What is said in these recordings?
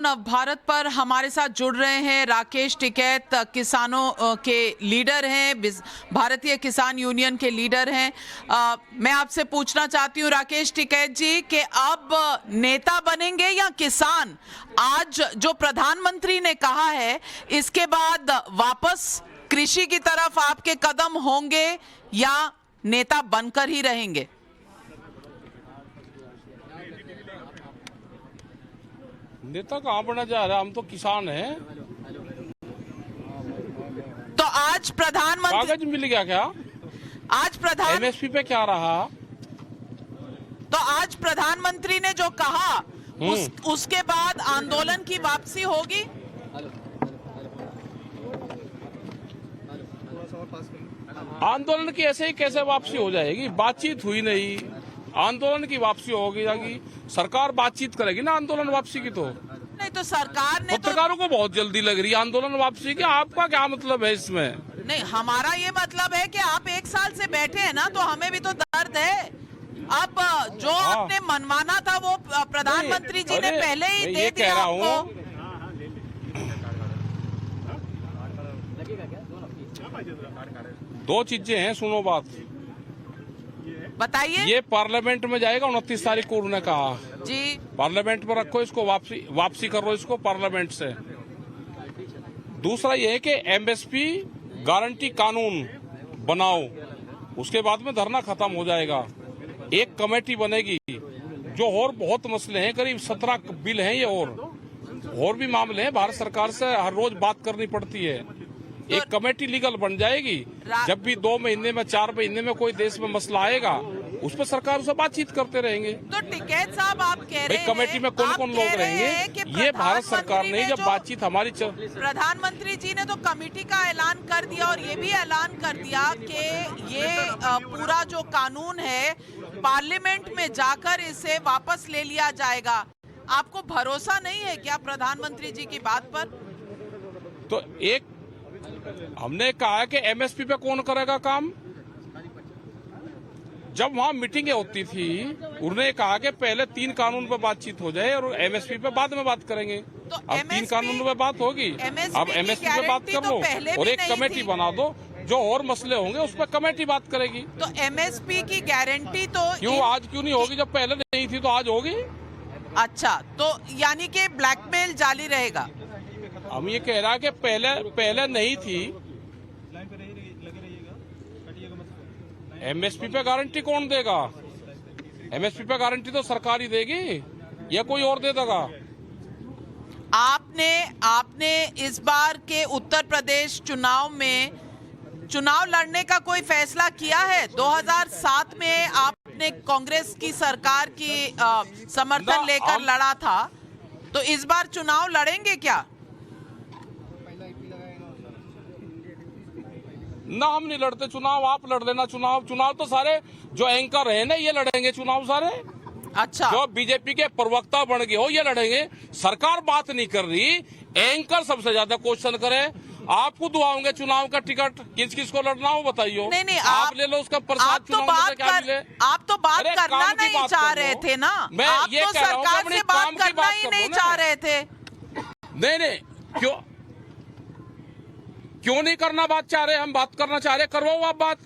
भारत पर हमारे साथ जुड़ रहे हैं राकेश टिकैत, किसानों के लीडर हैं, भारतीय किसान यूनियन के लीडर हैं। मैं आपसे पूछना चाहती हूं राकेश टिकैत जी कि अब नेता बनेंगे या किसान? आज जो प्रधानमंत्री ने कहा है इसके बाद वापस कृषि की तरफ आपके कदम होंगे या नेता बनकर ही रहेंगे? नेता कहाँ बना जा रहा है, हम तो किसान हैं। तो आज प्रधानमंत्री कागज मिल गया क्या? आज एमएसपी पे क्या रहा? तो आज प्रधानमंत्री ने जो कहा उसके बाद आंदोलन की वापसी होगी? आंदोलन की ऐसे ही कैसे वापसी हो जाएगी? बातचीत हुई नहीं, आंदोलन की वापसी होगी जाएगी। सरकार बातचीत करेगी ना आंदोलन वापसी की। तो नहीं, तो सरकार ने पत्रकारों को बहुत जल्दी लग रही है आंदोलन वापसी की। आपका क्या मतलब है इसमें? नहीं, हमारा ये मतलब है कि आप 1 साल से बैठे हैं ना, तो हमें भी तो दर्द है। अब जो आपने मनमाना था वो प्रधानमंत्री जी ने पहले ही दे दिया आपको। दो चीजें हैं, सुनो बात बताइए। ये पार्लियामेंट में जाएगा 29 तारीख को, उन्होंने कहा जी। पार्लियामेंट में रखो इसको, वापसी करो इसको पार्लियामेंट से। दूसरा ये है कि एमएसपी गारंटी कानून बनाओ, उसके बाद में धरना खत्म हो जाएगा। एक कमेटी बनेगी जो और बहुत मसले हैं, करीब 17 बिल हैं ये, और भी मामले हैं। भारत सरकार से हर रोज बात करनी पड़ती है। एक कमेटी लीगल बन जाएगी। जब भी 2 महीने में 4 महीने में कोई देश में मसला आएगा उस पर सरकार से बातचीत करते रहेंगे। तो टिकैत साहब आप कह रहे हैं कमेटी में कौन कौन लोग रहेंगे? ये भारत सरकार ने जब बातचीत हमारी प्रधानमंत्री जी ने तो कमेटी का ऐलान कर दिया और ये भी ऐलान कर दिया कि ये पूरा जो कानून है पार्लियामेंट में जाकर इसे वापस ले लिया जाएगा। आपको भरोसा नहीं है क्या प्रधानमंत्री जी की बात पर? तो एक हमने कहा कि एमएसपी पे कौन करेगा काम? जब वहां मीटिंगें होती थी उन्होंने कहा कि पहले 3 कानून पे बातचीत हो जाए और एमएसपी पे बाद में बात करेंगे। तो अब 3 कानून पे बात होगी, अब एमएसपी पे बात कर लो और एक कमेटी बना दो, जो और मसले होंगे उस पर कमेटी बात करेगी। तो एमएसपी की गारंटी तो आज क्यों नहीं होगी? जब पहले नहीं थी तो आज होगी। अच्छा, तो यानी कि ब्लैकमेल जारी रहेगा? हम ये कह रहा है कि पहले नहीं थी। एमएसपी पे गारंटी कौन देगा? एमएसपी पे गारंटी तो सरकार ही देगी या कोई और दे देगा? आपने इस बार के उत्तर प्रदेश चुनाव लड़ने का कोई फैसला किया है? 2007 में आपने कांग्रेस की सरकार की समर्थन लेकर लड़ा था, तो इस बार चुनाव लड़ेंगे क्या? ना, हम नहीं लड़ते चुनाव, आप लड़ लेना चुनाव तो सारे जो एंकर है ना ये लड़ेंगे चुनाव सारे। अच्छा, जो बीजेपी के प्रवक्ता बन गए हो ये लड़ेंगे। सरकार बात नहीं कर रही, एंकर सबसे ज्यादा क्वेश्चन करे। आपको दुआओंगे चुनाव का टिकट, किस किस को लड़ना हो बताइए। नहीं, आप ले लो उसका प्रसाद। आप तो बात करना नहीं चाह रहे थे ना, आप तो सरकार से बात करना ही नहीं चाह रहे थे। नहीं, क्यों नहीं करना बात चाह रहे? हम बात करना चाह रहे, करवाओ आप बात।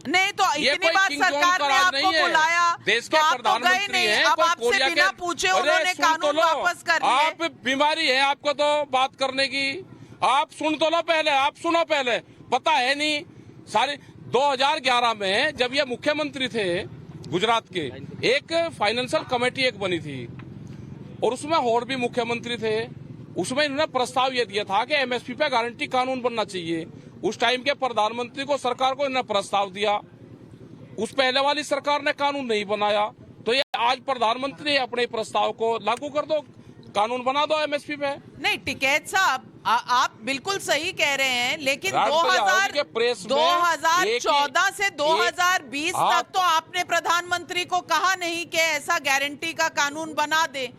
नहीं, तो इतनी बात सरकार ने आपको बुलाया, देश के प्रधानमंत्री हैं, अब आपसे बिना पूछे उन्होंने कानून वापस कर लिए। आप बीमारी है आपको तो बात करने की। आप सुन तो लो पहले, आप सुनो पहले। पता है नहीं सारे 2011 में जब ये मुख्यमंत्री थे गुजरात के, एक फाइनेंशियल कमेटी एक बनी थी और उसमें और भी मुख्यमंत्री थे। उसमें इन्होंने प्रस्ताव ये दिया था कि एमएसपी पे गारंटी कानून बनना चाहिए। उस टाइम के प्रधानमंत्री को, सरकार को इन्होंने प्रस्ताव दिया। उस पहले वाली सरकार ने कानून नहीं बनाया, तो ये आज प्रधानमंत्री अपने प्रस्ताव को लागू कर दो, कानून बना दो एमएसपी पे। नहीं टिकैत साहब, आप बिल्कुल सही कह रहे हैं, लेकिन 2014 से 2020 तक तो आपने प्रधानमंत्री को कहा नहीं कि ऐसा गारंटी का कानून बना दे।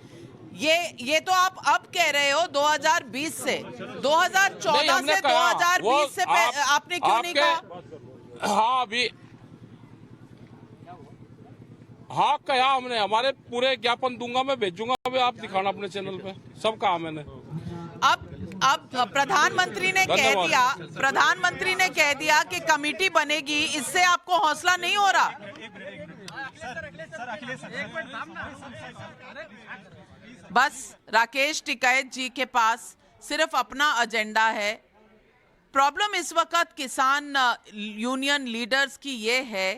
ये तो आप अब कह रहे हो 2020 से, 2014 से 2020 से आपने क्यों नहीं कहा? हाँ, अभी हाँ कहा हमने, हमारे पूरे ज्ञापन दूंगा, मैं भेजूंगा। भी आप दिखाना अपने चैनल पे, सब कहा मैंने। अब प्रधानमंत्री ने कह दिया कि कमेटी बनेगी, इससे आपको हौसला नहीं हो रहा? बस राकेश टिकैत जी के पास सिर्फ अपना एजेंडा है। प्रॉब्लम इस वक्त किसान यूनियन लीडर्स की ये है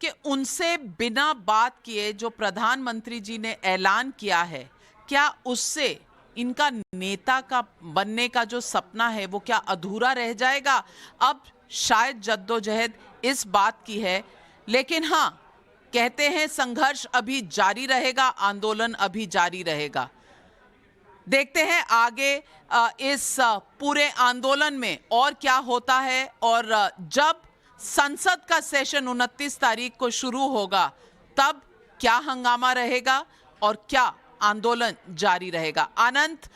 कि उनसे बिना बात किए जो प्रधानमंत्री जी ने ऐलान किया है, क्या उससे इनका नेता का बनने का जो सपना है वो क्या अधूरा रह जाएगा? अब शायद जद्दोजहद इस बात की है, लेकिन हाँ, कहते हैं संघर्ष अभी जारी रहेगा, आंदोलन अभी जारी रहेगा। देखते हैं आगे इस पूरे आंदोलन में और क्या होता है, और जब संसद का सेशन 29 तारीख को शुरू होगा तब क्या हंगामा रहेगा और क्या आंदोलन जारी रहेगा। अनंत,